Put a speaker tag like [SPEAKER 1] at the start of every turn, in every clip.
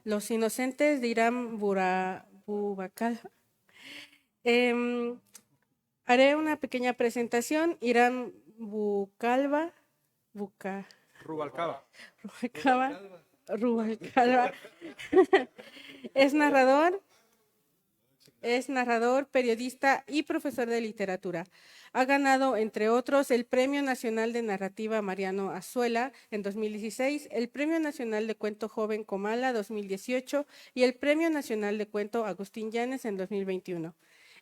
[SPEAKER 1] Los inocentes de Irán Bubakal. Haré una pequeña presentación. Irán
[SPEAKER 2] Rubalcaba.
[SPEAKER 1] Rubalcaba es narrador, periodista y profesor de literatura. Ha ganado, entre otros, el Premio Nacional de Narrativa Mariano Azuela en 2016, el Premio Nacional de Cuento Joven Comala 2018 y el Premio Nacional de Cuento Agustín Llanes en 2021.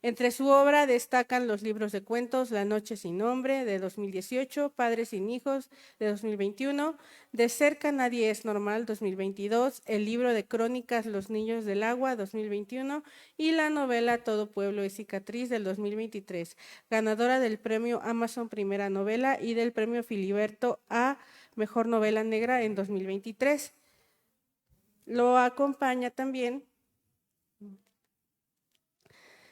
[SPEAKER 1] Entre su obra destacan los libros de cuentos La noche sin nombre, de 2018, Padres sin hijos, de 2021, De cerca nadie es normal, 2022, el libro de crónicas Los niños del agua, 2021, y la novela Todo pueblo es cicatriz, del 2023, ganadora del premio Amazon Primera Novela y del premio Filiberto a Mejor Novela Negra en 2023. Lo acompaña también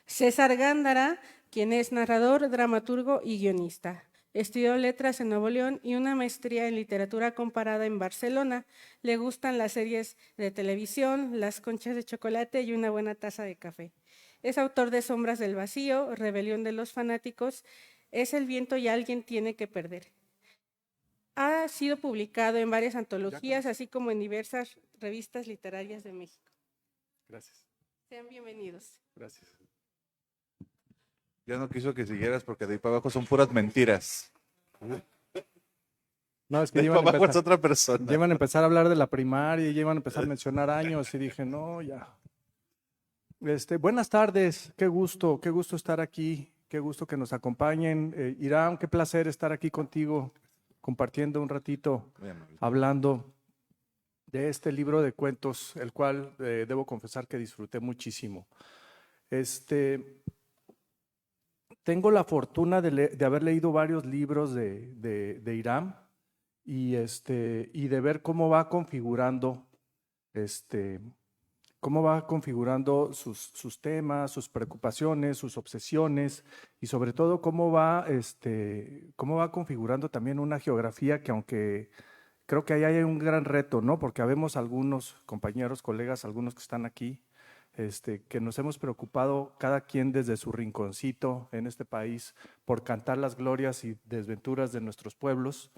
[SPEAKER 1] César Gándara, quien es narrador, dramaturgo y guionista. Estudió letras en Nuevo León y una maestría en literatura comparada en Barcelona. Le gustan las series de televisión, las conchas de chocolate y una buena taza de café. Es autor de Sombras del vacío, Rebelión de los fanáticos, Es el viento y alguien tiene que perder. Ha sido publicado en varias antologías, así como en diversas revistas literarias de México.
[SPEAKER 2] Gracias.
[SPEAKER 1] Sean bienvenidos.
[SPEAKER 2] Gracias. Ya no quiso que siguieras porque de ahí para abajo son puras mentiras.
[SPEAKER 3] No, es
[SPEAKER 2] De
[SPEAKER 3] que
[SPEAKER 2] ahí para abajo es otra persona.
[SPEAKER 3] ya iban a empezar a hablar de la primaria y ya iban a empezar a mencionar años y dije, no, ya. Buenas tardes, qué gusto estar aquí, qué gusto que nos acompañen. Irán, qué placer estar aquí contigo, compartiendo un ratito, hablando de este libro de cuentos, el cual debo confesar que disfruté muchísimo. Tengo la fortuna de haber leído varios libros de Irán y de ver cómo va configurando sus temas, sus preocupaciones, sus obsesiones y sobre todo cómo va configurando también una geografía que, aunque creo que ahí hay un gran reto, ¿no? Porque habemos algunos compañeros, colegas, algunos que están aquí, que nos hemos preocupado cada quien desde su rinconcito en este país por cantar las glorias y desventuras de nuestros pueblos.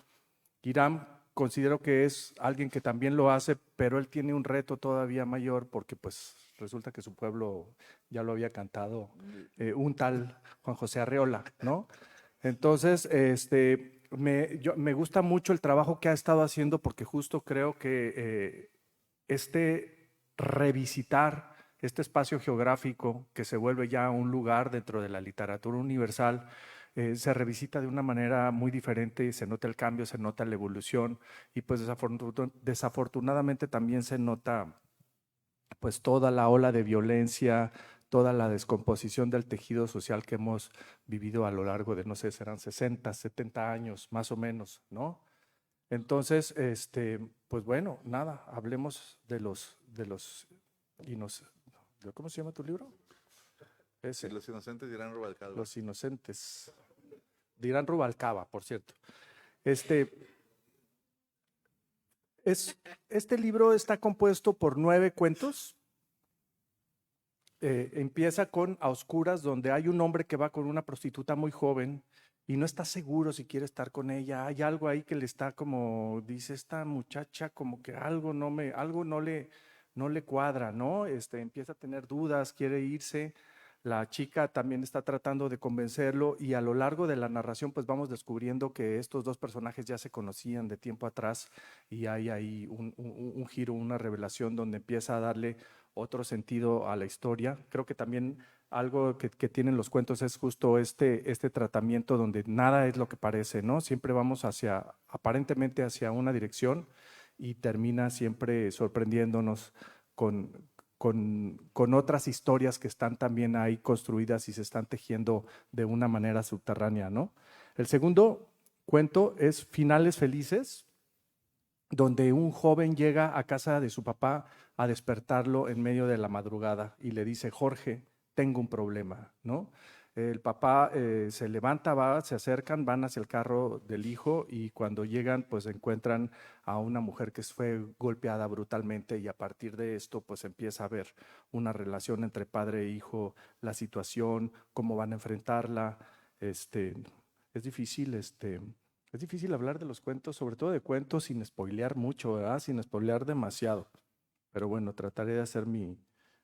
[SPEAKER 3] Irán considero que es alguien que también lo hace, pero él tiene un reto todavía mayor porque pues resulta que su pueblo ya lo había cantado un tal Juan José Arreola, ¿no? Entonces, me gusta mucho el trabajo que ha estado haciendo porque justo creo que revisitar este espacio geográfico que se vuelve ya un lugar dentro de la literatura universal, se revisita de una manera muy diferente, se nota el cambio, se nota la evolución y pues desafortunadamente también se nota pues toda la ola de violencia, toda la descomposición del tejido social que hemos vivido a lo largo de, no sé, serán 60, 70 años más o menos, ¿no? Entonces, pues bueno, nada, hablemos ¿cómo se llama tu libro?
[SPEAKER 2] Sí, Los inocentes de Irán Rubalcaba.
[SPEAKER 3] Los inocentes de Irán Rubalcaba, por cierto. Este libro está compuesto por 9 cuentos. Empieza con A Oscuras, donde hay un hombre que va con una prostituta muy joven y no está seguro si quiere estar con ella. Hay algo ahí que le está como, dice esta muchacha, como que algo no le cuadra, ¿no? Empieza a tener dudas, quiere irse. La chica también está tratando de convencerlo y a lo largo de la narración pues vamos descubriendo que estos dos personajes ya se conocían de tiempo atrás y hay ahí un giro, una revelación donde empieza a darle otro sentido a la historia. Creo que también algo que tienen los cuentos es justo este tratamiento donde nada es lo que parece, ¿no? Siempre vamos aparentemente hacia una dirección y termina siempre sorprendiéndonos con otras historias que están también ahí construidas y se están tejiendo de una manera subterránea, ¿no? El segundo cuento es Finales Felices, donde un joven llega a casa de su papá a despertarlo en medio de la madrugada y le dice, Jorge, tengo un problema, ¿no? El papá se levanta, se acercan, van hacia el carro del hijo y cuando llegan pues encuentran a una mujer que fue golpeada brutalmente y a partir de esto pues empieza a haber una relación entre padre e hijo, la situación, cómo van a enfrentarla. Es difícil, es difícil hablar de los cuentos, sobre todo de cuentos sin spoilear mucho, ¿verdad? Sin spoilear demasiado. Pero bueno, trataré de hacer mi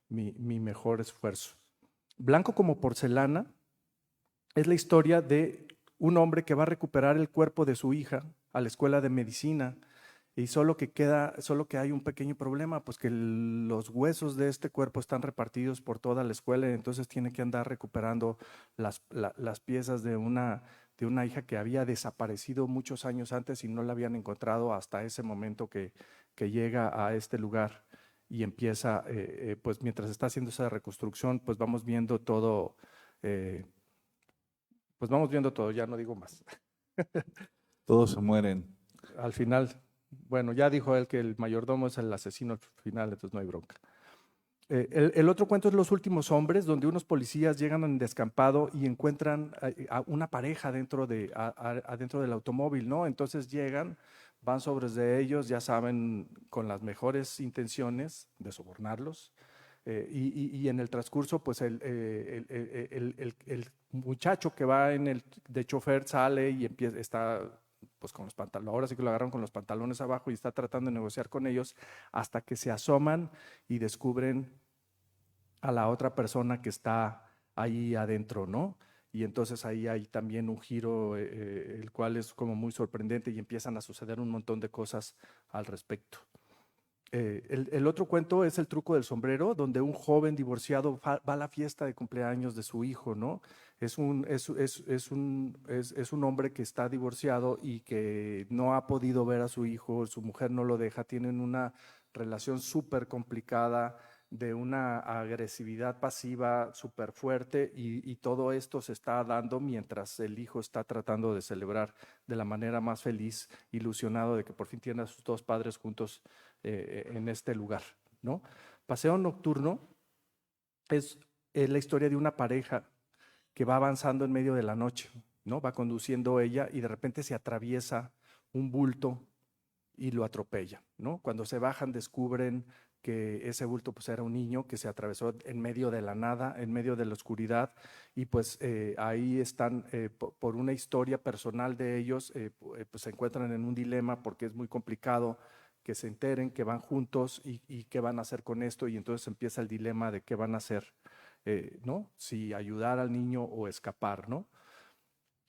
[SPEAKER 3] mejor esfuerzo. Blanco como porcelana es la historia de un hombre que va a recuperar el cuerpo de su hija a la escuela de medicina y solo que hay un pequeño problema, pues que los huesos de este cuerpo están repartidos por toda la escuela y entonces tiene que andar recuperando las piezas de una hija que había desaparecido muchos años antes y no la habían encontrado hasta ese momento que llega a este lugar y empieza, pues mientras está haciendo esa reconstrucción, pues vamos viendo todo, ya no digo más.
[SPEAKER 2] Todos se mueren.
[SPEAKER 3] Al final, bueno, ya dijo él que el mayordomo es el asesino al final, entonces no hay bronca. El otro cuento es Los últimos hombres, donde unos policías llegan en descampado y encuentran a una pareja adentro del automóvil, ¿no? Entonces llegan, van sobre de ellos, ya saben, con las mejores intenciones de sobornarlos. Y en el transcurso, pues el muchacho que va de chofer sale y está pues con los pantalones, ahora sí que lo agarran con los pantalones abajo y está tratando de negociar con ellos hasta que se asoman y descubren a la otra persona que está ahí adentro, ¿no? Y entonces ahí hay también un giro, el cual es como muy sorprendente y empiezan a suceder un montón de cosas al respecto. El otro cuento es El truco del sombrero, donde un joven divorciado va a la fiesta de cumpleaños de su hijo, ¿no? Es un hombre que está divorciado y que no ha podido ver a su hijo, su mujer no lo deja, tienen una relación súper complicada, de una agresividad pasiva súper fuerte y todo esto se está dando mientras el hijo está tratando de celebrar de la manera más feliz, ilusionado de que por fin tiene a sus dos padres juntos en este lugar, ¿no? Paseo nocturno es la historia de una pareja que va avanzando en medio de la noche, ¿no? Va conduciendo ella y de repente se atraviesa un bulto y lo atropella, ¿no? Cuando se bajan descubren que ese bulto pues era un niño que se atravesó en medio de la nada, en medio de la oscuridad y pues ahí están por una historia personal de ellos, pues se encuentran en un dilema porque es muy complicado que se enteren que van juntos y qué van a hacer con esto y entonces empieza el dilema de qué van a hacer, ¿no? Si ayudar al niño o escapar, ¿no?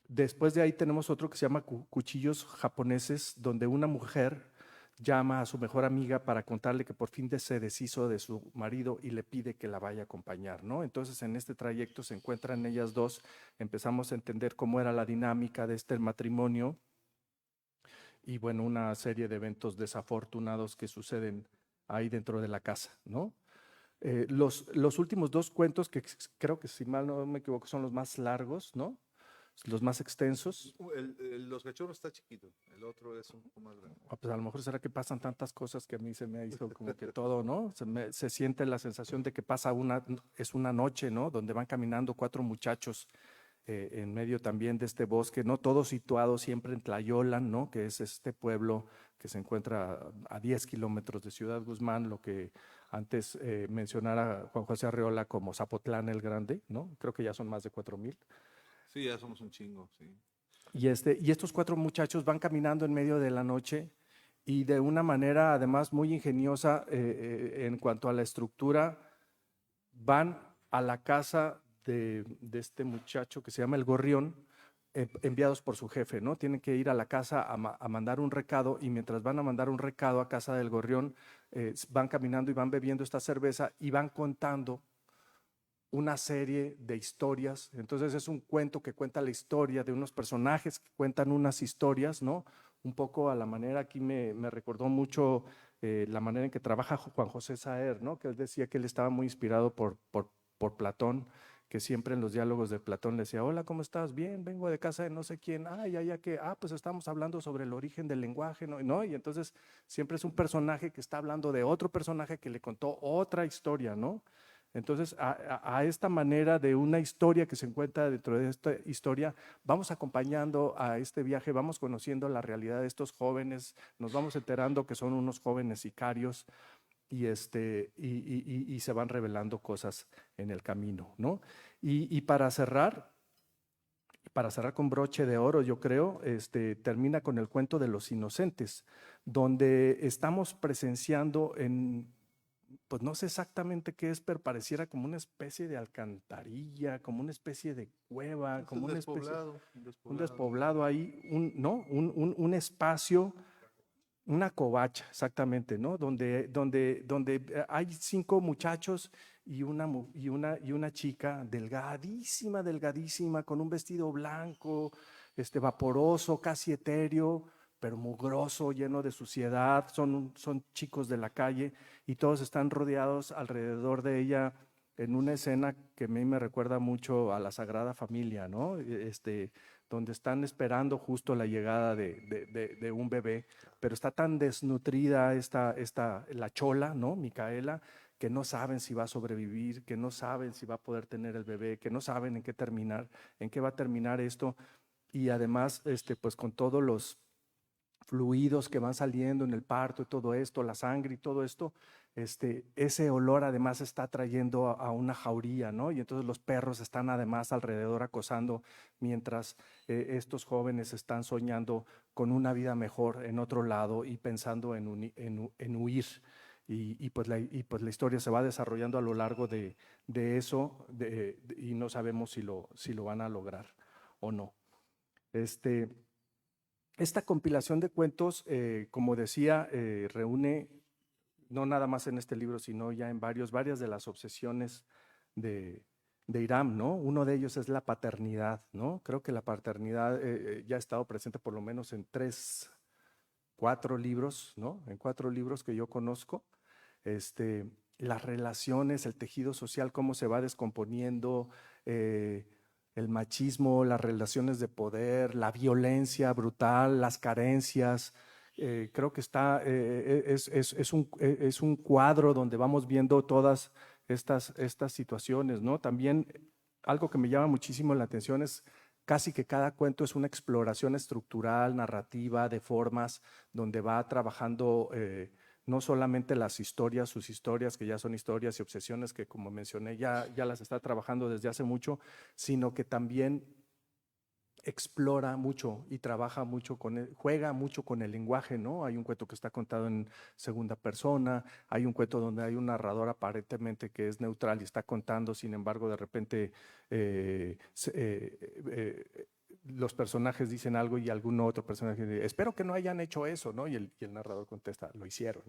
[SPEAKER 3] Después de ahí tenemos otro que se llama Cuchillos Japoneses, donde una mujer llama a su mejor amiga para contarle que por fin se deshizo de su marido y le pide que la vaya a acompañar, ¿no? Entonces en este trayecto se encuentran ellas dos, empezamos a entender cómo era la dinámica de este matrimonio y bueno, una serie de eventos desafortunados que suceden ahí dentro de la casa, ¿no? Los últimos dos cuentos, que creo que si mal no me equivoco son los más largos, ¿no? Los más extensos.
[SPEAKER 2] Los cachorros está chiquito, el otro es un poco más grande.
[SPEAKER 3] Pues a lo mejor será que pasan tantas cosas que a mí se me hizo como que todo, ¿no? Se siente la sensación de que pasa es una noche, ¿no? Donde van caminando cuatro muchachos en medio también de este bosque, ¿no? Todos situados siempre en Tlayolan, ¿no? Que es este pueblo que se encuentra a 10 kilómetros de Ciudad Guzmán, lo que antes mencionara Juan José Arreola como Zapotlán el Grande, ¿no? Creo que ya son más de 4,000.
[SPEAKER 2] Sí, ya somos un chingo, sí.
[SPEAKER 3] Y estos cuatro muchachos van caminando en medio de la noche y de una manera además muy ingeniosa en cuanto a la estructura, van a la casa de este muchacho que se llama El Gorrión, enviados por su jefe, ¿no? Tienen que ir a la casa a mandar un recado y mientras van a mandar un recado a casa del Gorrión, van caminando y van bebiendo esta cerveza y van contando una serie de historias. Entonces es un cuento que cuenta la historia de unos personajes que cuentan unas historias, ¿no? Un poco a la manera, aquí me recordó mucho la manera en que trabaja Juan José Saer, ¿no? Que él decía que él estaba muy inspirado por Platón, que siempre en los diálogos de Platón le decía, hola, ¿cómo estás? Bien, vengo de casa de no sé quién, pues estamos hablando sobre el origen del lenguaje, ¿no? Y entonces siempre es un personaje que está hablando de otro personaje que le contó otra historia, ¿no? Entonces, a esta manera de una historia que se encuentra dentro de esta historia, vamos acompañando a este viaje, vamos conociendo la realidad de estos jóvenes, nos vamos enterando que son unos jóvenes sicarios y se van revelando cosas en el camino, ¿no? Y para cerrar con broche de oro, yo creo, termina con el cuento de los inocentes, donde estamos presenciando pues no sé exactamente qué es, pero pareciera como una especie de alcantarilla, como una especie de cueva,
[SPEAKER 2] Es
[SPEAKER 3] como
[SPEAKER 2] el
[SPEAKER 3] una especie,
[SPEAKER 2] despoblado,
[SPEAKER 3] un despoblado ahí, ¿no? Un espacio, una covacha, exactamente, ¿no? Donde hay 5 muchachos y una chica delgadísima, delgadísima, con un vestido blanco, vaporoso, casi etéreo, pero mugroso, lleno de suciedad. Son chicos de la calle y todos están rodeados alrededor de ella en una escena que a mí me recuerda mucho a la Sagrada Familia, ¿no? Donde están esperando justo la llegada de un bebé, pero está tan desnutrida la chola, ¿no? Micaela, que no saben si va a sobrevivir, que no saben si va a poder tener el bebé, que no saben en qué va a terminar esto. Y además, pues con todos los fluidos que van saliendo en el parto y todo esto, la sangre y todo esto, ese olor además está trayendo a una jauría, ¿no? Y entonces los perros están además alrededor acosando mientras estos jóvenes están soñando con una vida mejor en otro lado y pensando en huir. Pues la historia se va desarrollando a lo largo de eso y no sabemos si lo van a lograr o no. Esta compilación de cuentos, como decía, reúne no nada más en este libro, sino ya en varias de las obsesiones de Hiram, ¿no? Uno de ellos es la paternidad, ¿no? Creo que la paternidad ya ha estado presente por lo menos en 3, 4 libros, ¿no? En 4 libros que yo conozco. Las relaciones, el tejido social, cómo se va descomponiendo, el machismo, las relaciones de poder, la violencia brutal, las carencias. Creo que es un cuadro donde vamos viendo todas estas situaciones, ¿no? También algo que me llama muchísimo la atención es casi que cada cuento es una exploración estructural, narrativa, de formas, donde va trabajando no solamente las historias, sus historias, que ya son historias y obsesiones que, como mencioné, ya las está trabajando desde hace mucho, sino que también explora mucho y trabaja mucho juega mucho con el lenguaje, ¿no? Hay un cuento que está contado en segunda persona, hay un cuento donde hay un narrador aparentemente que es neutral y está contando, sin embargo, de repente los personajes dicen algo y algún otro personaje dice, espero que no hayan hecho eso, ¿no? Y el narrador contesta, lo hicieron,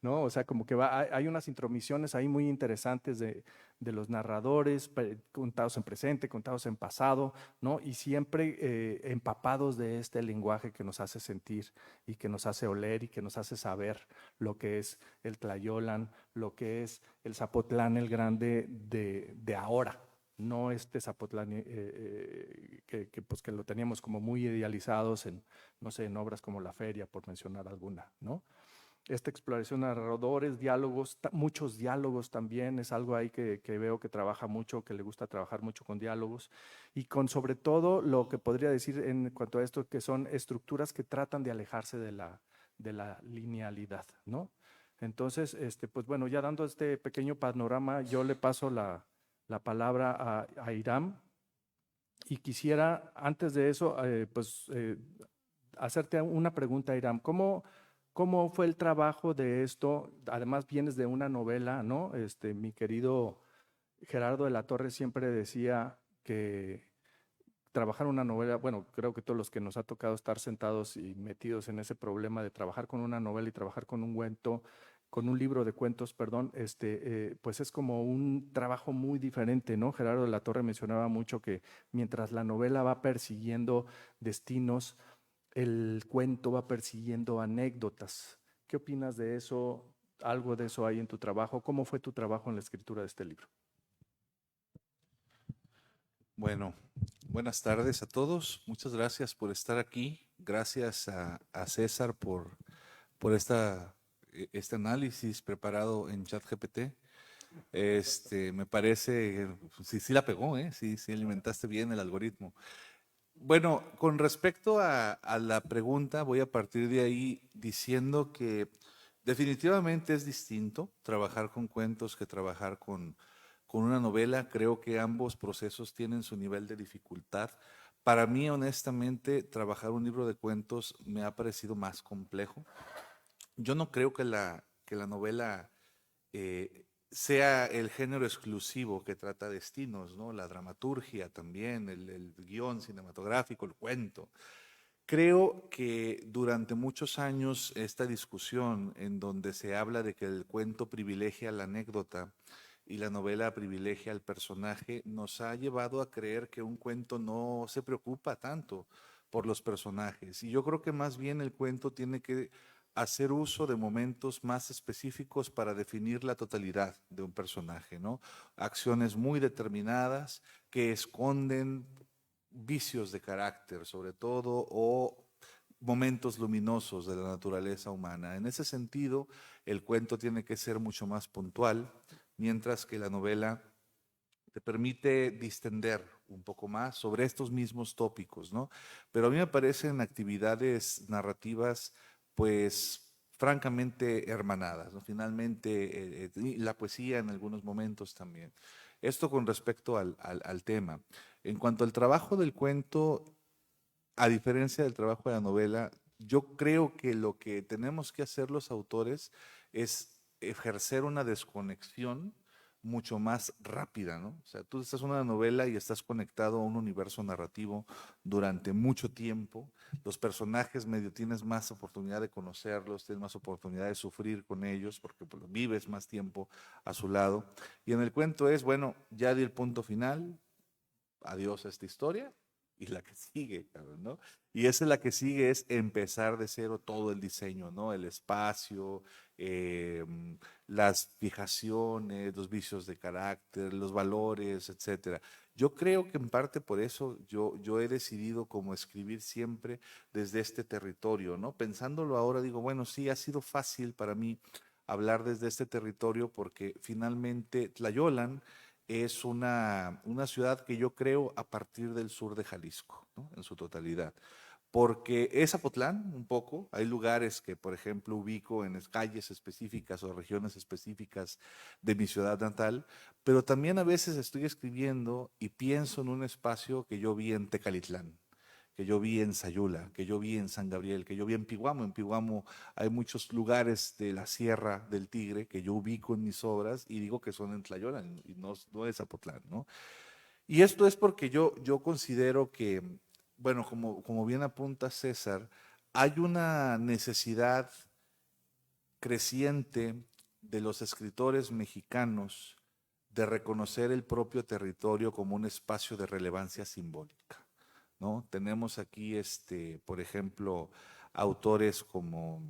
[SPEAKER 3] ¿no? O sea, como que hay unas intromisiones ahí muy interesantes de los narradores, contados en presente, contados en pasado, ¿no? Y siempre empapados de este lenguaje que nos hace sentir y que nos hace oler y que nos hace saber lo que es el Tlayolan, lo que es el Zapotlán el Grande de ahora, no este Zapotlán que lo teníamos como muy idealizados no sé, en obras como La Feria, por mencionar alguna, ¿no? Esta exploración de narradores, diálogos, muchos diálogos también, es algo ahí que veo que trabaja mucho, que le gusta trabajar mucho con diálogos y con sobre todo lo que podría decir en cuanto a esto, que son estructuras que tratan de alejarse de la linealidad, ¿no? Entonces, pues bueno, ya dando este pequeño panorama, yo le paso la palabra a Hiram y quisiera, antes de eso, hacerte una pregunta, Hiram. ¿Cómo fue el trabajo de esto? Además, vienes de una novela, ¿no? Mi querido Gerardo de la Torre siempre decía que trabajar una novela, bueno, creo que todos los que nos ha tocado estar sentados y metidos en ese problema de trabajar con una novela y trabajar con un libro de cuentos, perdón, pues es como un trabajo muy diferente, ¿no? Gerardo de la Torre mencionaba mucho que mientras la novela va persiguiendo destinos, el cuento va persiguiendo anécdotas. ¿Qué opinas de eso? ¿Algo de eso hay en tu trabajo? ¿Cómo fue tu trabajo en la escritura de este libro?
[SPEAKER 2] Bueno, buenas tardes a todos. Muchas gracias por estar aquí. Gracias a César por este análisis preparado en ChatGPT. Me parece, sí la pegó, ¿eh? Sí alimentaste bien el algoritmo. Bueno, con respecto a la pregunta, voy a partir de ahí diciendo que definitivamente es distinto trabajar con cuentos que trabajar con una novela. Creo que ambos procesos tienen su nivel de dificultad. Para mí, honestamente, trabajar un libro de cuentos me ha parecido más complejo. Yo no creo que la novela sea el género exclusivo que trata destinos, ¿no? La dramaturgia también, el guión cinematográfico, el cuento. Creo que durante muchos años esta discusión en donde se habla de que el cuento privilegia la anécdota y la novela privilegia al personaje, nos ha llevado a creer que un cuento no se preocupa tanto por los personajes. Y yo creo que más bien el cuento tiene que hacer uso de momentos más específicos para definir la totalidad de un personaje, ¿no? Acciones muy determinadas que esconden vicios de carácter, sobre todo, o momentos luminosos de la naturaleza humana. En ese sentido, el cuento tiene que ser mucho más puntual, mientras que la novela te permite distender un poco más sobre estos mismos tópicos, ¿no? Pero a mí me parecen actividades narrativas, pues, francamente hermanadas, ¿no? Finalmente, la poesía en algunos momentos también. Esto con respecto al tema. En cuanto al trabajo del cuento, a diferencia del trabajo de la novela, yo creo que lo que tenemos que hacer los autores es ejercer una desconexión mucho más rápida, ¿no? O sea, tú estás en una novela y estás conectado a un universo narrativo durante mucho tiempo. Los personajes medio tienes más oportunidad de conocerlos, tienes más oportunidad de sufrir con ellos porque pues, vives más tiempo a su lado. Y en el cuento es, bueno, ya di el punto final, adiós a esta historia y la que sigue, cabrón, ¿no? Y esa es la que sigue, es empezar de cero todo el diseño, ¿no? El espacio, eh, las fijaciones, los vicios de carácter, los valores, etcétera. Yo creo que en parte por eso yo he decidido como escribir siempre desde este territorio, ¿no? Pensándolo ahora digo, bueno, sí, ha sido fácil para mí hablar desde este territorio porque finalmente Tlayolan es una ciudad que yo creo a partir del sur de Jalisco, ¿no? En su totalidad. Porque es Zapotlán un poco, hay lugares que, por ejemplo, ubico en calles específicas o regiones específicas de mi ciudad natal, pero también a veces estoy escribiendo y pienso en un espacio que yo vi en Tecalitlán, que yo vi en Sayula, que yo vi en San Gabriel, que yo vi en Piguamo. En Piguamo hay muchos lugares de la Sierra del Tigre que yo ubico en mis obras y digo que son en Tlayola y no es Zapotlán, ¿no? Y esto es porque yo considero que, bueno, como bien apunta César, hay una necesidad creciente de los escritores mexicanos de reconocer el propio territorio como un espacio de relevancia simbólica, ¿no? Tenemos aquí, por ejemplo, autores como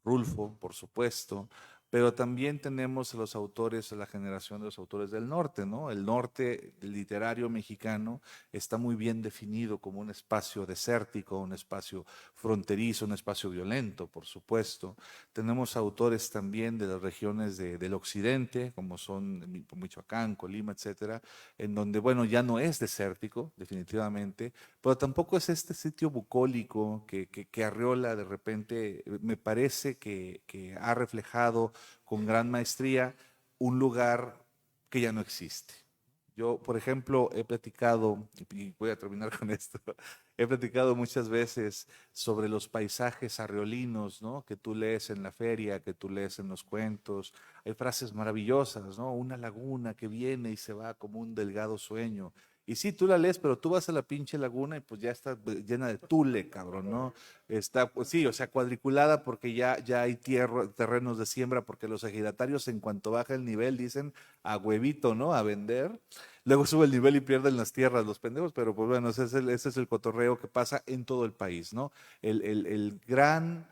[SPEAKER 2] Rulfo, por supuesto, pero también tenemos los autores, la generación de los autores del norte, ¿no? El norte literario mexicano está muy bien definido como un espacio desértico, un espacio fronterizo, un espacio violento, por supuesto. Tenemos autores también de las regiones del occidente, como son Michoacán, Colima, etcétera, en donde, bueno, ya no es desértico, definitivamente, pero tampoco es este sitio bucólico que Arriola de repente me parece que ha reflejado con gran maestría un lugar que ya no existe. Yo, por ejemplo, he platicado, y voy a terminar con esto, he platicado muchas veces sobre los paisajes arriolinos, ¿no? Que tú lees en la feria, que tú lees en los cuentos. Hay frases maravillosas, ¿no? Una laguna que viene y se va como un delgado sueño. Y sí, tú la lees, pero tú vas a la pinche laguna y pues ya está llena de tule, cabrón, ¿no? Está, pues sí, o sea, cuadriculada porque ya hay terrenos de siembra, porque los ejidatarios en cuanto baja el nivel dicen a huevito, ¿no? A vender. Luego sube el nivel y pierden las tierras los pendejos, pero pues bueno, ese es el cotorreo que pasa en todo el país, ¿no? El gran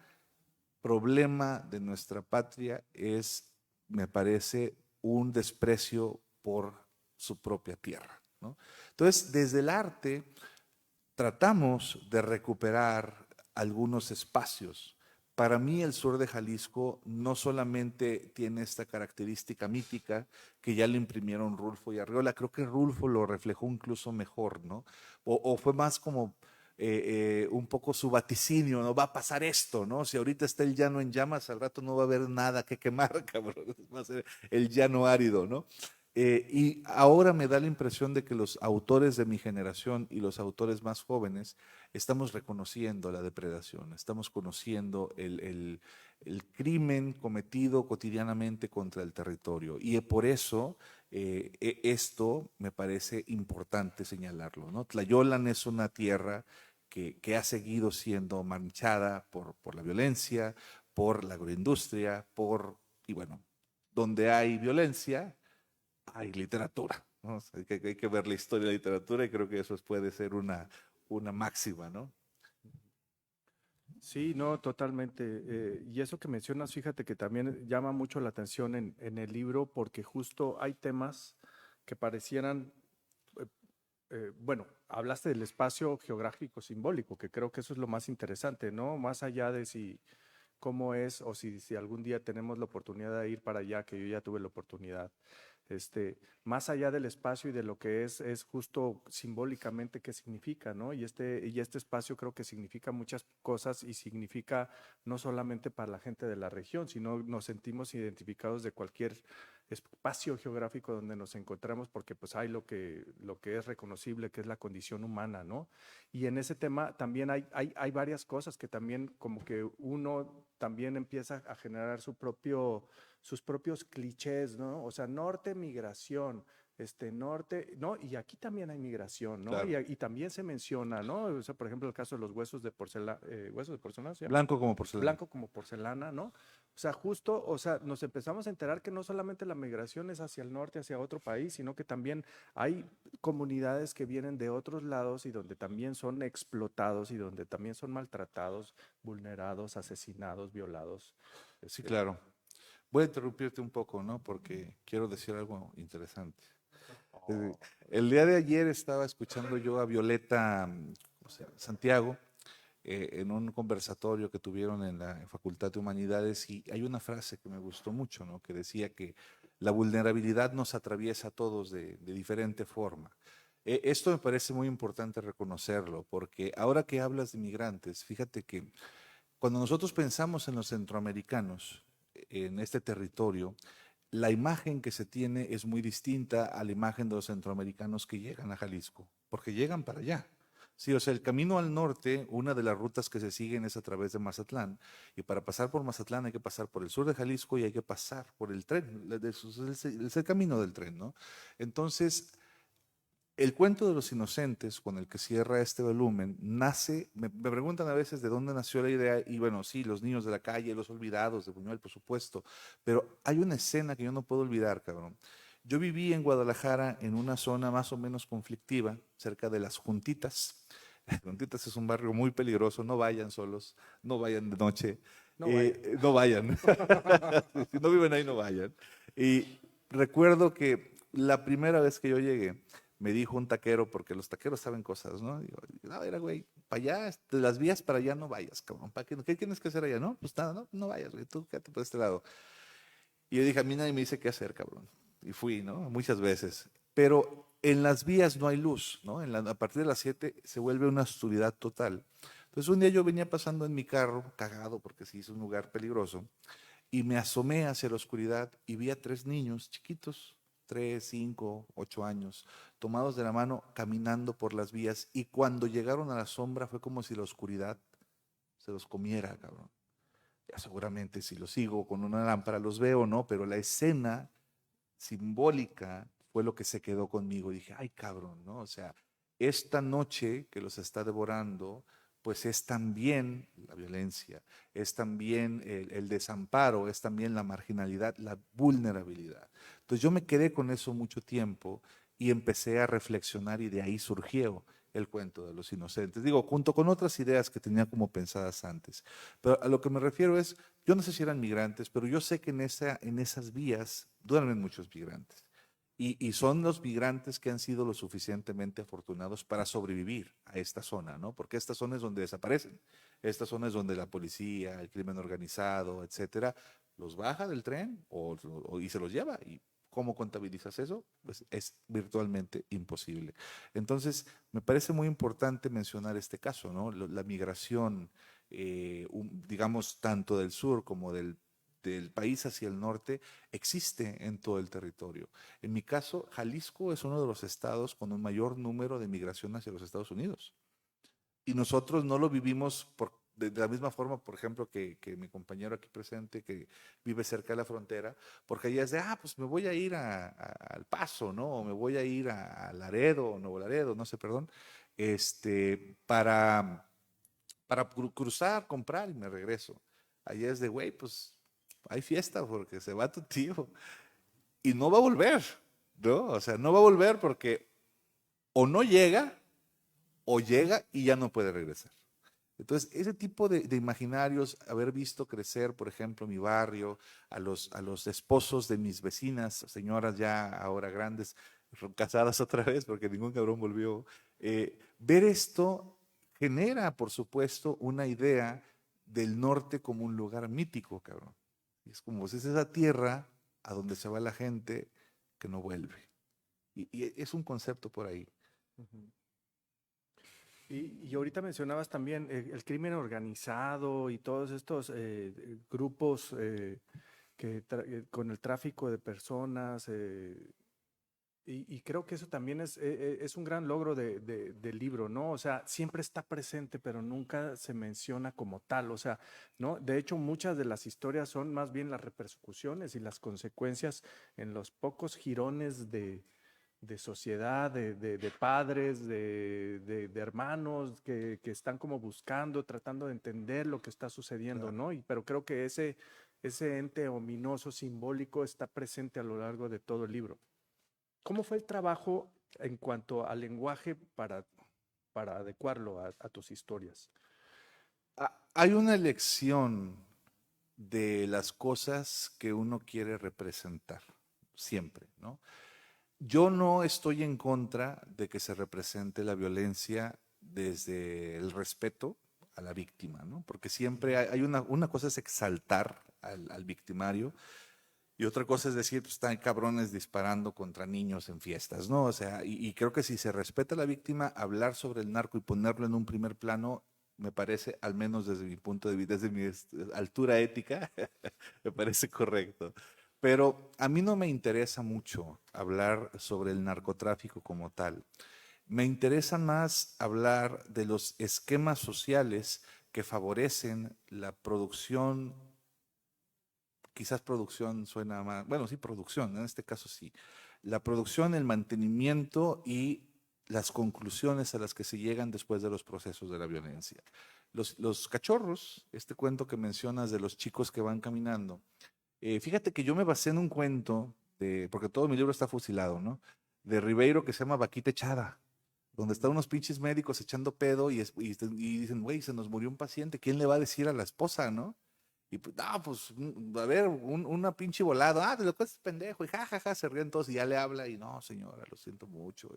[SPEAKER 2] problema de nuestra patria es, me parece, un desprecio por su propia tierra, ¿no? Entonces, desde el arte tratamos de recuperar algunos espacios, para mí el sur de Jalisco no solamente tiene esta característica mítica que ya le imprimieron Rulfo y Arriola, creo que Rulfo lo reflejó incluso mejor, ¿no? O fue más como un poco su vaticinio, ¿no? Va a pasar esto, ¿no? Si ahorita está el llano en llamas, al rato no va a haber nada que quemar, cabrón. Va a ser el llano árido, ¿no? Y ahora me da la impresión de que los autores de mi generación y los autores más jóvenes estamos reconociendo la depredación, estamos conociendo el crimen cometido cotidianamente contra el territorio. Y por eso esto me parece importante señalarlo, ¿no? Tlayolan es una tierra que ha seguido siendo manchada por la violencia, por la agroindustria, y bueno, donde hay violencia hay literatura, ¿no? O sea, hay que ver la historia de la literatura y creo que eso puede ser una máxima, ¿no?
[SPEAKER 3] Sí, no, totalmente. Y eso que mencionas, fíjate que también llama mucho la atención en el libro porque justo hay temas que parecieran, eh, bueno, hablaste del espacio geográfico simbólico, que creo que eso es lo más interesante, ¿no? Más allá de si cómo es o si algún día tenemos la oportunidad de ir para allá, que yo ya tuve la oportunidad. Más allá del espacio y de lo que es justo simbólicamente qué significa, ¿no? Y este espacio creo que significa muchas cosas y significa no solamente para la gente de la región, sino nos sentimos identificados de cualquier espacio geográfico donde nos encontramos porque pues hay lo que es reconocible, que es la condición humana, ¿no? Y en ese tema también hay varias cosas que también como que uno también empieza a generar sus propios clichés, ¿no? O sea, norte, migración, norte, ¿no? Y aquí también hay migración, ¿no?
[SPEAKER 2] Claro.
[SPEAKER 3] Y también se menciona, ¿no? O sea, por ejemplo, el caso de los huesos de porcelana, ¿se llama?
[SPEAKER 2] Blanco como porcelana.
[SPEAKER 3] Blanco como porcelana, ¿no? O sea, justo, o sea, nos empezamos a enterar que no solamente la migración es hacia el norte, hacia otro país, sino que también hay comunidades que vienen de otros lados y donde también son explotados y donde también son maltratados, vulnerados, asesinados, violados.
[SPEAKER 2] Sí, claro. Voy a interrumpirte un poco, ¿no? Porque quiero decir algo interesante. El día de ayer estaba escuchando yo a Violeta ¿cómo se llama? Santiago en un conversatorio que tuvieron en la Facultad de Humanidades y hay una frase que me gustó mucho, ¿no? Que decía que la vulnerabilidad nos atraviesa a todos de diferente forma. Esto me parece muy importante reconocerlo porque ahora que hablas de migrantes, fíjate que cuando nosotros pensamos en los centroamericanos, en este territorio, la imagen que se tiene es muy distinta a la imagen de los centroamericanos que llegan a Jalisco, porque llegan para allá. Sí, o sea, el camino al norte, una de las rutas que se siguen es a través de Mazatlán, y para pasar por Mazatlán hay que pasar por el sur de Jalisco y hay que pasar por el tren, es el camino del tren, ¿no? Entonces, el cuento de los inocentes, con el que cierra este volumen, nace, me preguntan a veces de dónde nació la idea, y bueno, sí, los niños de la calle, los olvidados de Buñuel, por supuesto, pero hay una escena que yo no puedo olvidar, cabrón. Yo viví en Guadalajara en una zona más o menos conflictiva, cerca de Las Juntitas. Las Juntitas es un barrio muy peligroso, no vayan solos, no vayan de noche,
[SPEAKER 3] No vaya.
[SPEAKER 2] no vayan. Si no viven ahí, no vayan. Y recuerdo que la primera vez que yo llegué, me dijo un taquero, porque los taqueros saben cosas, ¿no? Digo, no, era, güey, para allá, de las vías para allá no vayas, cabrón. ¿Qué tienes que hacer allá? No, pues nada, no vayas, güey, tú quédate por este lado. Y yo dije, a mí nadie me dice qué hacer, cabrón. Y fui, ¿no? Muchas veces. Pero en las vías no hay luz, ¿no? A partir de las 7 se vuelve una oscuridad total. Entonces un día yo venía pasando en mi carro, cagado, porque sí es un lugar peligroso, y me asomé hacia la oscuridad y vi a 3 niños chiquitos, 3, 5, 8 años, tomados de la mano, caminando por las vías, y cuando llegaron a la sombra fue como si la oscuridad se los comiera, cabrón. Ya seguramente si los sigo con una lámpara los veo, ¿no? Pero la escena simbólica fue lo que se quedó conmigo. Dije, ay, cabrón, ¿no? O sea, esta noche que los está devorando, pues es también la violencia, es también el desamparo, es también la marginalidad, la vulnerabilidad. Entonces yo me quedé con eso mucho tiempo y empecé a reflexionar y de ahí surgió el cuento de los inocentes. Digo, junto con otras ideas que tenía como pensadas antes. Pero a lo que me refiero es, yo no sé si eran migrantes, pero yo sé que en esas vías duermen muchos migrantes. Y son los migrantes que han sido lo suficientemente afortunados para sobrevivir a esta zona, ¿no? Porque esta zona es donde desaparecen. Esta zona es donde la policía, el crimen organizado, etcétera, los baja del tren y se los lleva. ¿Y cómo contabilizas eso? Pues es virtualmente imposible. Entonces, me parece muy importante mencionar este caso, ¿no? La migración, digamos, tanto del sur como del país hacia el norte, existe en todo el territorio. En mi caso, Jalisco es uno de los estados con un mayor número de migración hacia los Estados Unidos. Y nosotros no lo vivimos de la misma forma, por ejemplo, que mi compañero aquí presente, que vive cerca de la frontera, porque allá es de, pues me voy a ir al Paso, ¿no? O me voy a ir a Laredo, Nuevo Laredo, no sé, perdón, para cruzar, comprar y me regreso. Allá es de, güey, pues hay fiesta porque se va tu tío y no va a volver, ¿no? O sea, no va a volver porque o no llega o llega y ya no puede regresar. Entonces, ese tipo de imaginarios, haber visto crecer, por ejemplo, mi barrio, a los esposos de mis vecinas, señoras ya ahora grandes, casadas otra vez, porque ningún cabrón volvió, ver esto genera, por supuesto, una idea del norte como un lugar mítico, cabrón. Es como si es esa tierra a donde se va la gente que no vuelve. Y es un concepto por ahí.
[SPEAKER 3] Ujú. Y ahorita mencionabas también el crimen organizado y todos estos grupos con el tráfico de personas. Y creo que eso también es un gran logro del libro, ¿no? O sea, siempre está presente, pero nunca se menciona como tal. O sea, ¿no? De hecho, muchas de las historias son más bien las repercusiones y las consecuencias en los pocos jirones de sociedad, de padres, de hermanos que están como buscando, tratando de entender lo que está sucediendo,
[SPEAKER 2] Claro.
[SPEAKER 3] ¿no? Pero creo que ese ente ominoso, simbólico, está presente a lo largo de todo el libro. ¿Cómo fue el trabajo en cuanto al lenguaje para adecuarlo a tus historias?
[SPEAKER 2] Hay una elección de las cosas que uno quiere representar, siempre, ¿no? Yo no estoy en contra de que se represente la violencia desde el respeto a la víctima, ¿no? Porque siempre hay una cosa es exaltar al victimario y otra cosa es decir, pues están cabrones disparando contra niños en fiestas, ¿no? O sea, y creo que si se respeta a la víctima, hablar sobre el narco y ponerlo en un primer plano, me parece, al menos desde mi punto de vista, desde mi altura ética, me parece correcto. Pero a mí no me interesa mucho hablar sobre el narcotráfico como tal. Me interesa más hablar de los esquemas sociales que favorecen la producción. Quizás producción suena más, bueno, sí, producción, en este caso sí. La producción, el mantenimiento y las conclusiones a las que se llegan después de los procesos de la violencia. Los cachorros, este cuento que mencionas de los chicos que van caminando, fíjate que yo me basé en un cuento, porque todo mi libro está fusilado, ¿no? De Ribeiro que se llama Vaquita Echada, donde están unos pinches médicos echando pedo y dicen, güey, se nos murió un paciente, ¿quién le va a decir a la esposa, no? Y pues, no, pues, a ver, una pinche volada, te lo cuentas pendejo, y jajaja, se ríen todos y ya le habla, y no, señora, lo siento mucho.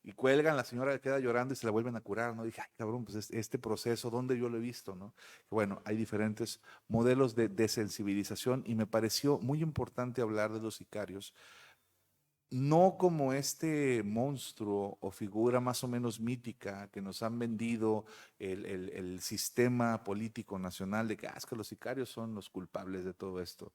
[SPEAKER 2] Y cuelgan, la señora queda llorando y se la vuelven a curar, ¿no? Dije, ay, cabrón, pues este proceso, ¿dónde yo lo he visto, no? Bueno, hay diferentes modelos de desensibilización y me pareció muy importante hablar de los sicarios, no como este monstruo o figura más o menos mítica que nos han vendido el sistema político nacional de que, es que los sicarios son los culpables de todo esto.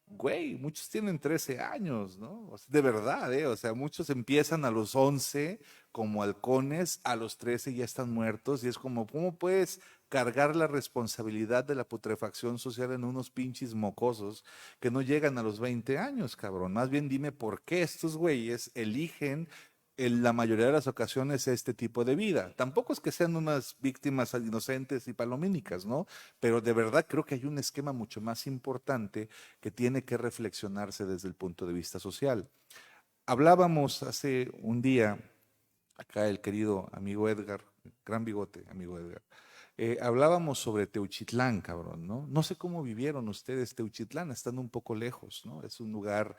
[SPEAKER 2] Güey, muchos tienen 13 años, ¿no? O sea, de verdad, ¿eh? O sea, muchos empiezan a los 11 como halcones, a los 13 ya están muertos y es como, ¿cómo puedes cargar la responsabilidad de la putrefacción social en unos pinches mocosos que no llegan a los 20 años, cabrón? Más bien dime por qué estos güeyes eligen en la mayoría de las ocasiones este tipo de vida. Tampoco es que sean unas víctimas inocentes y palomínicas, ¿no? Pero de verdad creo que hay un esquema mucho más importante que tiene que reflexionarse desde el punto de vista social. Hablábamos hace un día, acá el querido amigo Edgar, gran bigote, amigo Edgar, hablábamos sobre Teuchitlán, cabrón, ¿no? No sé cómo vivieron ustedes Teuchitlán, estando un poco lejos, ¿no? Es un lugar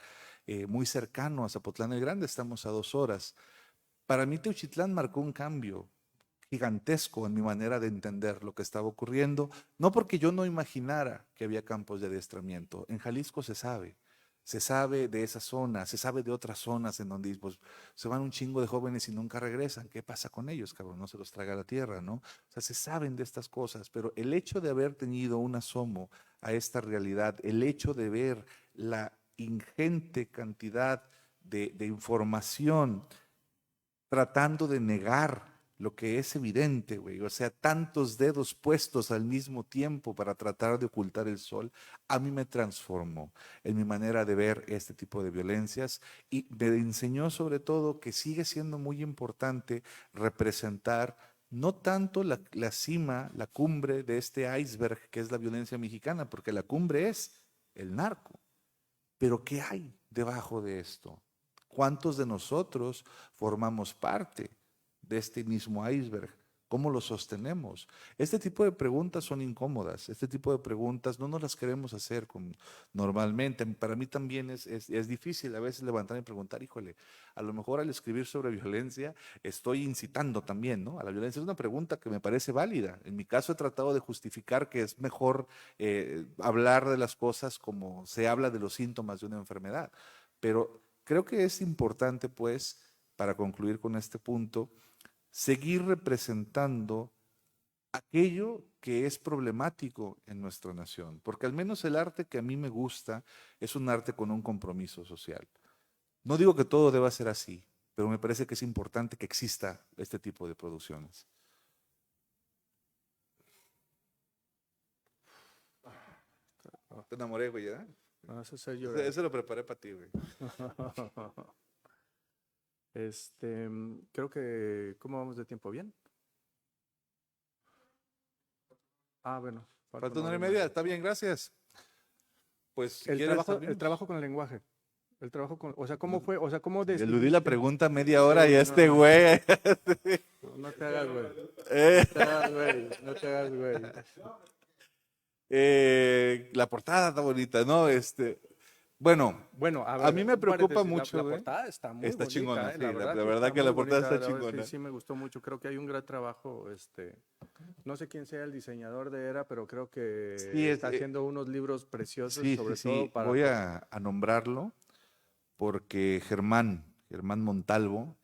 [SPEAKER 2] muy cercano a Zapotlán el Grande, estamos a 2 horas. Para mí Teuchitlán marcó un cambio gigantesco en mi manera de entender lo que estaba ocurriendo, no porque yo no imaginara que había campos de adiestramiento. En Jalisco se sabe de esa zona, se sabe de otras zonas en donde pues, se van un chingo de jóvenes y nunca regresan. ¿Qué pasa con ellos, cabrón? No se los traga la tierra, ¿no? O sea, se saben de estas cosas, pero el hecho de haber tenido un asomo a esta realidad, el hecho de ver la ingente cantidad de información tratando de negar lo que es evidente, güey. O sea, tantos dedos puestos al mismo tiempo para tratar de ocultar el sol, a mí me transformó en mi manera de ver este tipo de violencias y me enseñó sobre todo que sigue siendo muy importante representar no tanto la cima, la cumbre de este iceberg que es la violencia mexicana, porque la cumbre es el narco. Pero ¿qué hay debajo de esto? ¿Cuántos de nosotros formamos parte de este mismo iceberg? ¿Cómo lo sostenemos? Este tipo de preguntas son incómodas, este tipo de preguntas no nos las queremos hacer normalmente. Para mí también es difícil a veces levantarme y preguntar, híjole, a lo mejor al escribir sobre violencia estoy incitando también, ¿no? A la violencia es una pregunta que me parece válida. En mi caso he tratado de justificar que es mejor hablar de las cosas como se habla de los síntomas de una enfermedad, pero creo que es importante, pues, para concluir con este punto, seguir representando aquello que es problemático en nuestra nación, porque al menos el arte que a mí me gusta es un arte con un compromiso social. No digo que todo deba ser así, pero me parece que es importante que exista este tipo de producciones. Te enamoré, güey, ¿ya?
[SPEAKER 3] Me vas a hacer llorar.
[SPEAKER 2] Eso lo preparé para ti, güey.
[SPEAKER 3] Creo que, ¿cómo vamos de tiempo? ¿Bien? Ah, bueno.
[SPEAKER 2] Falta 1 hora y media, está bien, gracias. Pues si
[SPEAKER 3] El
[SPEAKER 2] quieres,
[SPEAKER 3] trabajo con el lenguaje. El trabajo con, o sea, ¿cómo fue? O sea, ¿cómo
[SPEAKER 2] eludí la
[SPEAKER 3] decidiste?
[SPEAKER 2] pregunta media hora y
[SPEAKER 3] Sí,
[SPEAKER 2] este güey.
[SPEAKER 3] No te hagas, güey.
[SPEAKER 2] Eh,
[SPEAKER 3] No te hagas, güey. No te hagas, güey.
[SPEAKER 2] la portada está bonita, ¿no? Bueno,
[SPEAKER 3] Bueno, a
[SPEAKER 2] a
[SPEAKER 3] ver,
[SPEAKER 2] mí me
[SPEAKER 3] un
[SPEAKER 2] preocupa
[SPEAKER 3] paréntesis,
[SPEAKER 2] mucho,
[SPEAKER 3] la
[SPEAKER 2] güey.
[SPEAKER 3] portada está muy
[SPEAKER 2] Está
[SPEAKER 3] bonita,
[SPEAKER 2] chingona, sí,
[SPEAKER 3] la verdad
[SPEAKER 2] la
[SPEAKER 3] que
[SPEAKER 2] verdad
[SPEAKER 3] está
[SPEAKER 2] que la
[SPEAKER 3] muy
[SPEAKER 2] portada
[SPEAKER 3] bonita,
[SPEAKER 2] está
[SPEAKER 3] la verdad es que
[SPEAKER 2] chingona.
[SPEAKER 3] sí me gustó mucho, creo que hay un gran trabajo, no sé quién sea el diseñador de Era, pero creo que
[SPEAKER 2] Sí,
[SPEAKER 3] está haciendo unos libros preciosos, sobre todo
[SPEAKER 2] sí.
[SPEAKER 3] para...
[SPEAKER 2] Voy a nombrarlo porque Germán Montalvo,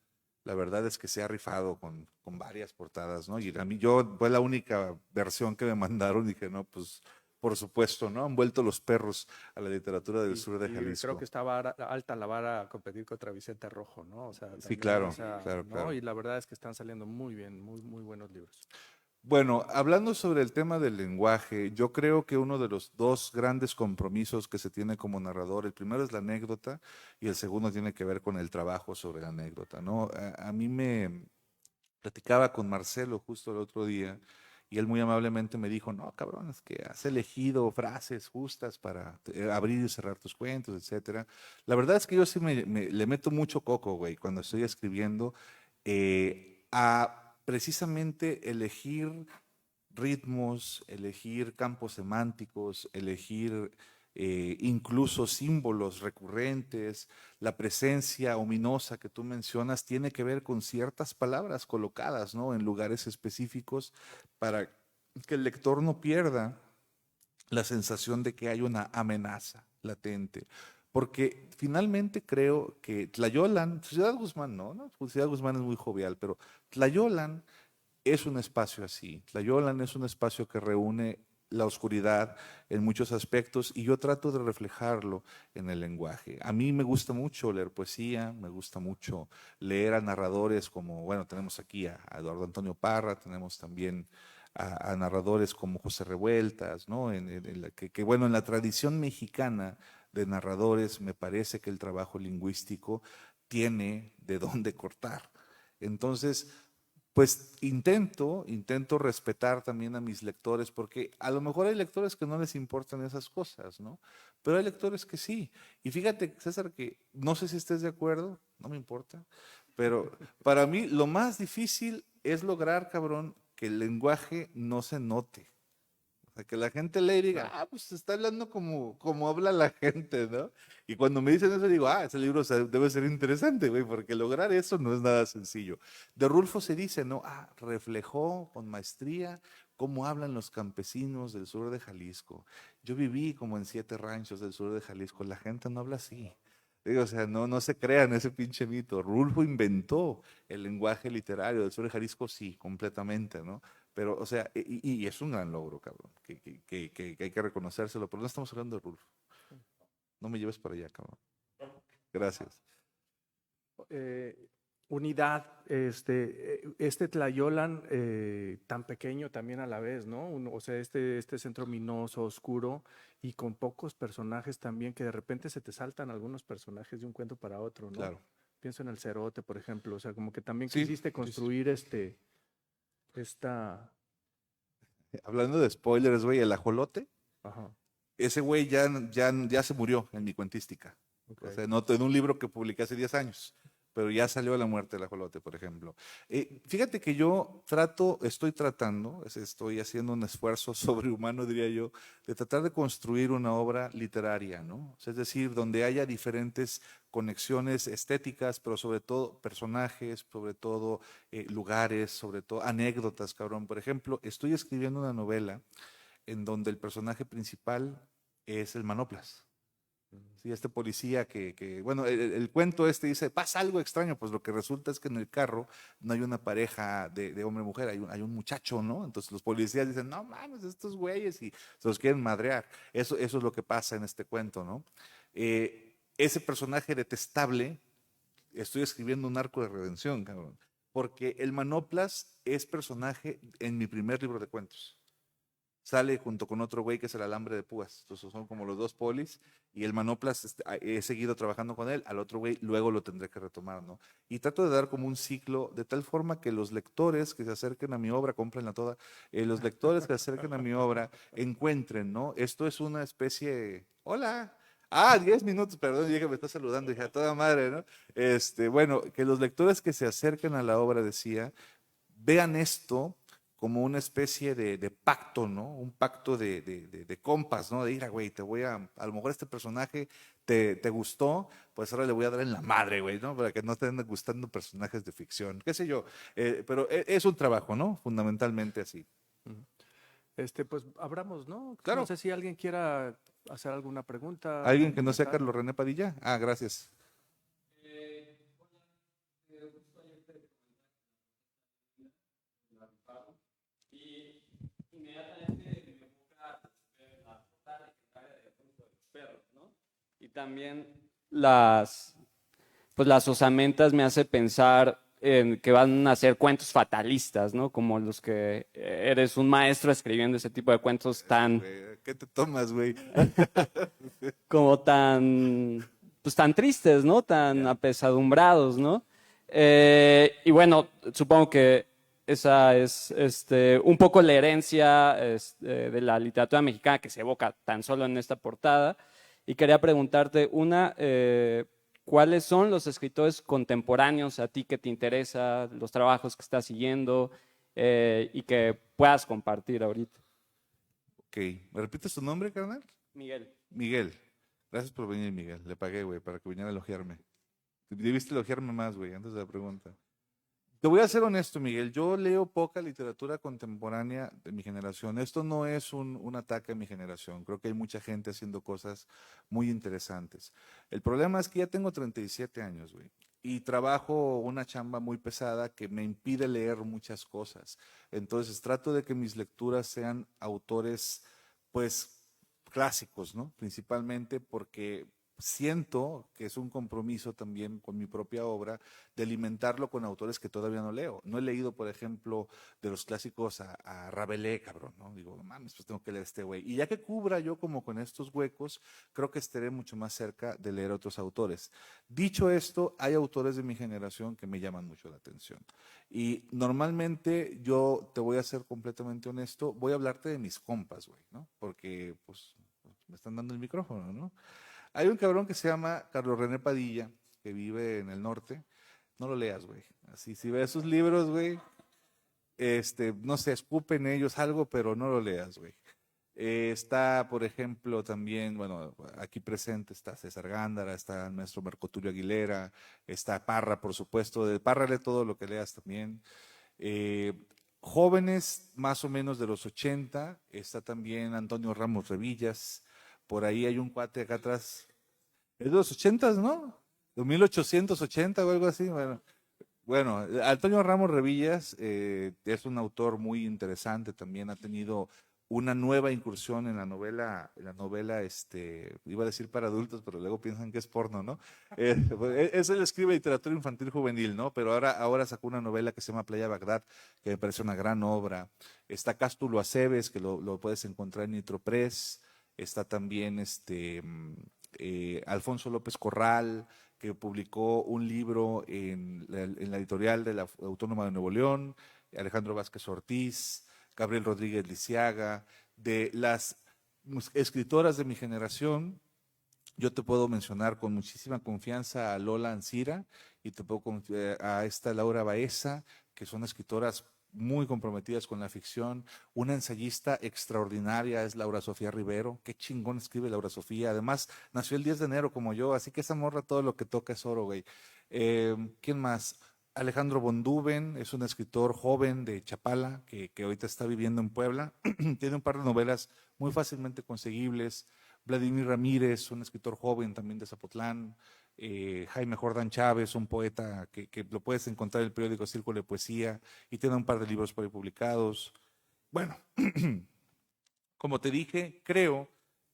[SPEAKER 2] la verdad es que se ha rifado con varias portadas, ¿no? Y a mí fue la única versión que me mandaron y dije, no, pues por supuesto, ¿no? Han vuelto los perros a la literatura del sur de
[SPEAKER 3] Y creo
[SPEAKER 2] Jalisco.
[SPEAKER 3] que está alta la vara a competir contra Vicente Rojo, ¿no? O sea,
[SPEAKER 2] Sí,
[SPEAKER 3] también, o
[SPEAKER 2] claro,
[SPEAKER 3] sea,
[SPEAKER 2] claro,
[SPEAKER 3] ¿no?
[SPEAKER 2] claro.
[SPEAKER 3] Y la verdad es que están saliendo muy bien, muy buenos libros.
[SPEAKER 2] Bueno, hablando sobre el tema del lenguaje, yo creo que uno de los dos grandes compromisos que se tiene como narrador, el primero es la anécdota y el segundo tiene que ver con el trabajo sobre la anécdota, ¿no? A mí me platicaba con Marcelo justo el otro día y él muy amablemente me dijo, no, cabrón, es que has elegido frases justas para abrir y cerrar tus cuentos, etcétera. La verdad es que yo sí le meto mucho coco, güey, cuando estoy escribiendo a precisamente elegir ritmos, elegir campos semánticos, elegir incluso símbolos recurrentes. La presencia ominosa que tú mencionas tiene que ver con ciertas palabras colocadas, ¿no? En lugares específicos para que el lector no pierda la sensación de que hay una amenaza latente. Porque finalmente creo que Tlayolan, Ciudad Guzmán no, Ciudad Guzmán es muy jovial, pero Tlayolan es un espacio así. Tlayolan es un espacio que reúne la oscuridad en muchos aspectos y yo trato de reflejarlo en el lenguaje. A mí me gusta mucho leer poesía, me gusta mucho leer a narradores como, bueno, tenemos aquí a Eduardo Antonio Parra, tenemos también a narradores como José Revueltas, ¿no? Bueno, en la tradición mexicana de narradores me parece que el trabajo lingüístico tiene de dónde cortar. Entonces, pues intento respetar también a mis lectores, porque a lo mejor hay lectores que no les importan esas cosas, ¿no? Pero hay lectores que sí. Y fíjate, César, que no sé si estés de acuerdo, no me importa, pero para mí lo más difícil es lograr, cabrón, que el lenguaje no se note. O sea, que la gente lee y diga, pues está hablando como habla la gente, ¿no? Y cuando me dicen eso, digo, ese libro debe ser interesante, güey, porque lograr eso no es nada sencillo. De Rulfo se dice, ¿no? Reflejó con maestría cómo hablan los campesinos del sur de Jalisco. Yo viví como en 7 ranchos del sur de Jalisco, la gente no habla así. Digo, o sea, no se crean ese pinche mito. Rulfo inventó el lenguaje literario del sur de Jalisco, sí, completamente, ¿no? Pero, o sea, y es un gran logro, cabrón, que hay que reconocérselo, pero no estamos hablando de Rulfo. No me lleves para allá, cabrón. Gracias.
[SPEAKER 3] Unidad, Tlayolan tan pequeño también a la vez, ¿no? O sea, este centro minoso, oscuro y con pocos personajes también, que de repente se te saltan algunos personajes de un cuento para otro, ¿no?
[SPEAKER 2] Claro.
[SPEAKER 3] Pienso en el Cerote, por ejemplo, o sea, como que también
[SPEAKER 2] Sí,
[SPEAKER 3] quisiste construir esta...
[SPEAKER 2] Hablando de spoilers, güey, el ajolote,
[SPEAKER 3] Ajá,
[SPEAKER 2] ese güey ya se murió en mi cuentística.
[SPEAKER 3] ok.
[SPEAKER 2] O sea, no en un libro que publiqué hace 10 años, pero ya salió a la muerte del ajolote, por ejemplo. Fíjate que yo estoy haciendo un esfuerzo sobrehumano, diría yo, de tratar de construir una obra literaria, ¿no? O sea, es decir, donde haya diferentes conexiones estéticas, pero sobre todo personajes, sobre todo lugares, sobre todo anécdotas, cabrón. Por ejemplo, estoy escribiendo una novela en donde el personaje principal es el Manoplas. Sí, este policía bueno, el cuento dice, pasa algo extraño, pues lo que resulta es que en el carro no hay una pareja de hombre-mujer, hay un muchacho, ¿no? Entonces los policías dicen, no mames, estos güeyes, y se los quieren madrear. Eso es lo que pasa en este cuento, ¿no? Ese personaje detestable, estoy escribiendo un arco de redención, cabrón, porque el Manoplas es personaje en mi primer libro de cuentos. Sale junto con otro güey que es el Alambre de Púas. Entonces son como los dos polis. Y el Manoplas, he seguido trabajando con él. Al otro güey luego lo tendré que retomar, ¿no? Y trato de dar como un ciclo de tal forma que los lectores que se acerquen a mi obra, cómprenla toda, los lectores que se acerquen a mi obra encuentren, ¿no? Esto es una especie. Hola. 10 minutos, perdón, dije, me está saludando, dije, a toda madre, ¿no? Bueno, que los lectores que se acerquen a la obra, decía, vean esto como una especie de pacto, ¿no? Un pacto de compas, ¿no? De ir, güey, a lo mejor este personaje te gustó, pues ahora le voy a dar en la madre, güey, ¿no? Para que no te anden gustando personajes de ficción, qué sé yo. Pero es un trabajo, ¿no? Fundamentalmente así.
[SPEAKER 3] Pues abramos, ¿no? No
[SPEAKER 2] Claro.
[SPEAKER 3] sé si alguien quiera hacer alguna pregunta,
[SPEAKER 2] ¿Alguien
[SPEAKER 3] algún
[SPEAKER 2] que no sea
[SPEAKER 3] comentario.
[SPEAKER 2] Carlos René Padilla? Gracias.
[SPEAKER 4] Y inmediatamente me enfoca la portada legendaria de Alfonso de los Perros, ¿no? Y también pues las osamentas me hace pensar en que van a ser cuentos fatalistas, ¿no? Como los que eres un maestro escribiendo ese tipo de cuentos
[SPEAKER 2] ¿Qué te tomas, güey?
[SPEAKER 4] como pues tan tristes, ¿no? Tan apesadumbrados, ¿no? Y bueno, supongo que esa es un poco la herencia de la literatura mexicana que se evoca tan solo en esta portada. Y quería preguntarte, ¿cuáles son los escritores contemporáneos a ti que te interesa, los trabajos que estás siguiendo y que puedas compartir ahorita?
[SPEAKER 2] Ok, ¿me repites tu nombre, carnal?
[SPEAKER 4] Miguel.
[SPEAKER 2] Miguel. Gracias por venir, Miguel. Le pagué, güey, para que viniera a elogiarme. Debiste elogiarme más, güey, antes de la pregunta. Te voy a ser honesto, Miguel. Yo leo poca literatura contemporánea de mi generación. Esto no es un ataque a mi generación. Creo que hay mucha gente haciendo cosas muy interesantes. El problema es que ya tengo 37 años, güey. Y trabajo una chamba muy pesada que me impide leer muchas cosas. Entonces trato de que mis lecturas sean autores, pues, clásicos, ¿no? Principalmente porque siento que es un compromiso también con mi propia obra de alimentarlo con autores que todavía no leo. No he leído, por ejemplo, de los clásicos a Rabelais, cabrón, ¿no? Digo, mames, pues tengo que leer este güey. Y ya que cubra yo como con estos huecos, creo que estaré mucho más cerca de leer otros autores. Dicho esto, hay autores de mi generación que me llaman mucho la atención. Y normalmente yo te voy a ser completamente honesto, voy a hablarte de mis compas, güey, ¿no? Porque, pues, me están dando el micrófono, ¿no? Hay un cabrón que se llama Carlos René Padilla, que vive en el norte. No lo leas, güey. Así, si ves sus libros, güey, no sé, escupen ellos algo, pero no lo leas, güey. Está, por ejemplo, también, bueno, aquí presente está César Gándara, está el maestro Marco Tulio Aguilera, está Parra, por supuesto. De Parra lee todo lo que leas también. Eh, Jóvenes más o menos de los 80, está también Antonio Ramos Revillas. Por ahí hay un cuate acá atrás. Es de los 80, ¿no? De 1880 o algo así. Bueno, Antonio Ramos Revillas es un autor muy interesante, también ha tenido una nueva incursión en la novela, iba a decir para adultos, pero luego piensan que es porno, ¿no? Él escribe literatura infantil juvenil, ¿no? Pero ahora sacó una novela que se llama Playa Bagdad, que me parece una gran obra. Está Cástulo Aceves, que lo puedes encontrar en Nitropress. Está también Alfonso López Corral, que publicó un libro en la editorial de la Autónoma de Nuevo León, Alejandro Vázquez Ortiz, Gabriel Rodríguez Lisiaga. De las escritoras de mi generación, yo te puedo mencionar con muchísima confianza a Lola Ancira y te puedo a esta Laura Baeza, que son escritoras muy comprometidas con la ficción. Una ensayista extraordinaria es Laura Sofía Rivero. Qué chingón escribe Laura Sofía. Además, nació el 10 de enero como yo, así que esa morra todo lo que toca es oro, güey. ¿Quién más? Alejandro Bonduben es un escritor joven de Chapala que ahorita está viviendo en Puebla. Tiene un par de novelas muy fácilmente conseguibles. Vladimir Ramírez, un escritor joven también de Zapotlán. Jaime Jordán Chávez, un poeta que lo puedes encontrar en el periódico Círculo de Poesía y tiene un par de libros por ahí publicados. Bueno, como te dije, creo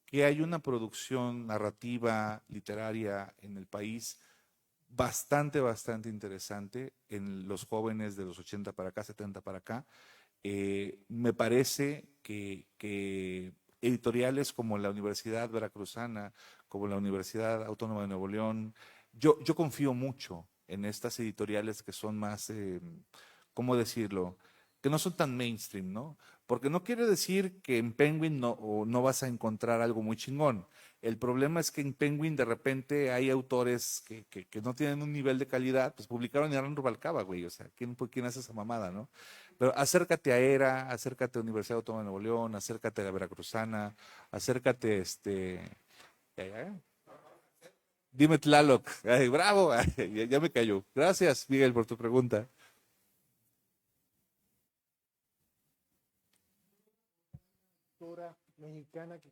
[SPEAKER 2] que hay una producción narrativa, literaria en el país bastante interesante en los jóvenes de los 80 para acá, 70 para acá. Me parece que editoriales como la Universidad Veracruzana, como la Universidad Autónoma de Nuevo León, yo confío mucho en estas editoriales que son más, ¿cómo decirlo? Que no son tan mainstream, ¿no? Porque no quiere decir que en Penguin no vas a encontrar algo muy chingón. El problema es que en Penguin de repente hay autores que no tienen un nivel de calidad, pues publicaron en Hernán Rubalcaba, güey, o sea, ¿quién hace esa mamada, no? Pero acércate a ERA, acércate a Universidad Autónoma de Nuevo León, acércate a la Veracruzana, acércate, dime Tlaloc, ay, bravo, ay, ya me cayó. Gracias, Miguel, por tu pregunta.
[SPEAKER 5] Mexicana que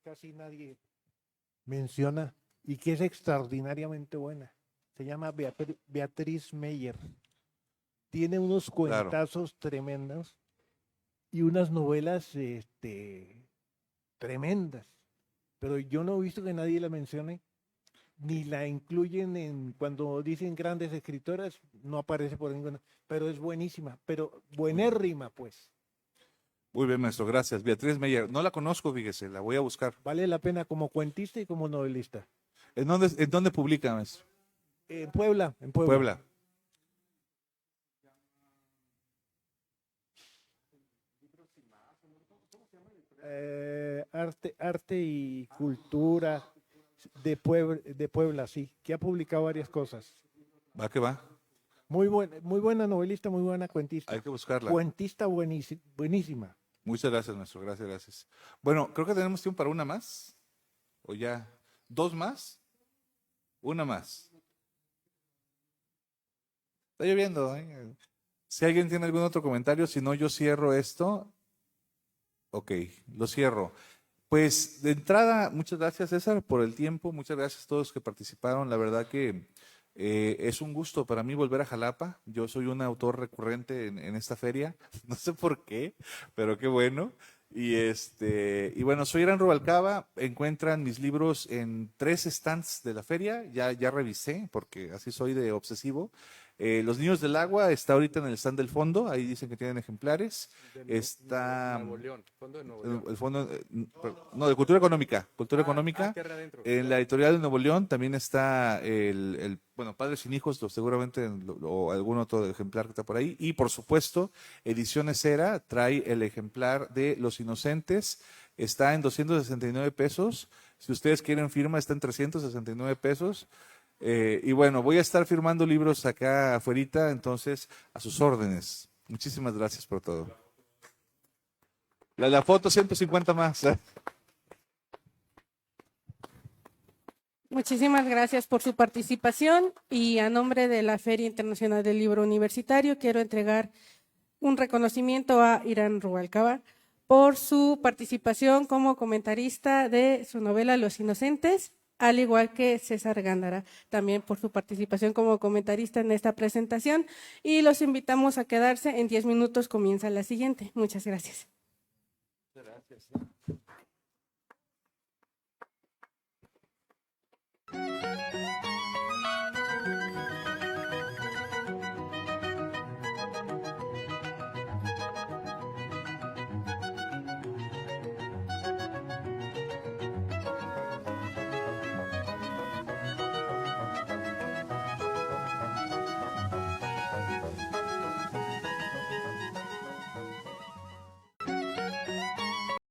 [SPEAKER 5] casi nadie menciona y que es extraordinariamente buena. Se llama Beatriz Meyer. Tiene unos cuentazos tremendos y unas novelas tremendas. Pero yo no he visto que nadie la mencione, ni la incluyen cuando dicen grandes escritoras, no aparece por ninguna, pero es buenísima, pero buenérrima, pues.
[SPEAKER 2] Muy bien, maestro, gracias. Beatriz Meyer, no la conozco, fíjese, la voy a buscar.
[SPEAKER 5] Vale la pena como cuentista y como novelista.
[SPEAKER 2] ¿En dónde publica, maestro?
[SPEAKER 5] En Puebla,
[SPEAKER 2] Puebla.
[SPEAKER 5] Arte y cultura de Puebla, sí, que ha publicado varias cosas.
[SPEAKER 2] Va que va.
[SPEAKER 5] Muy buena novelista, muy buena cuentista.
[SPEAKER 2] Hay que buscarla.
[SPEAKER 5] Cuentista buenísima.
[SPEAKER 2] Muchas gracias, maestro. Gracias. Bueno, creo que tenemos tiempo para una más. ¿O ya? ¿Dos más? Una más. Está lloviendo, ¿eh? Si alguien tiene algún otro comentario, si no, yo cierro esto. Ok, lo cierro. Pues de entrada, muchas gracias, César, por el tiempo. Muchas gracias a todos que participaron. La verdad que es un gusto para mí volver a Jalapa. Yo soy un autor recurrente en esta feria. No sé por qué, pero qué bueno. Y bueno, soy Irán Rubalcaba. Encuentran mis libros en 3 stands de la feria. Ya revisé, porque así soy de obsesivo. Los Niños del Agua está ahorita en el stand del fondo. Ahí dicen que tienen ejemplares. Está
[SPEAKER 3] Nuevo León, Fondo de Nuevo León.
[SPEAKER 2] el fondo, no, de Cultura Económica. Cultura Económica.
[SPEAKER 3] Tierra adentro.
[SPEAKER 2] En la editorial de Nuevo León también está bueno, Padres sin Hijos, seguramente, o algún otro ejemplar que está por ahí. Y por supuesto, Ediciones Era trae el ejemplar de Los Inocentes. Está en 269 pesos. Si ustedes quieren firma, está en 369 pesos. Y bueno, voy a estar firmando libros acá afuerita, entonces a sus órdenes. Muchísimas gracias por todo. La foto 150 más.
[SPEAKER 1] Muchísimas gracias por su participación y a nombre de la Feria Internacional del Libro Universitario quiero entregar un reconocimiento a Irán Rubalcaba por su participación como comentarista de su novela Los Inocentes, al igual que César Gándara, también por su participación como comentarista en esta presentación, y los invitamos a quedarse. En 10 minutos comienza la siguiente. Muchas gracias.
[SPEAKER 2] Gracias.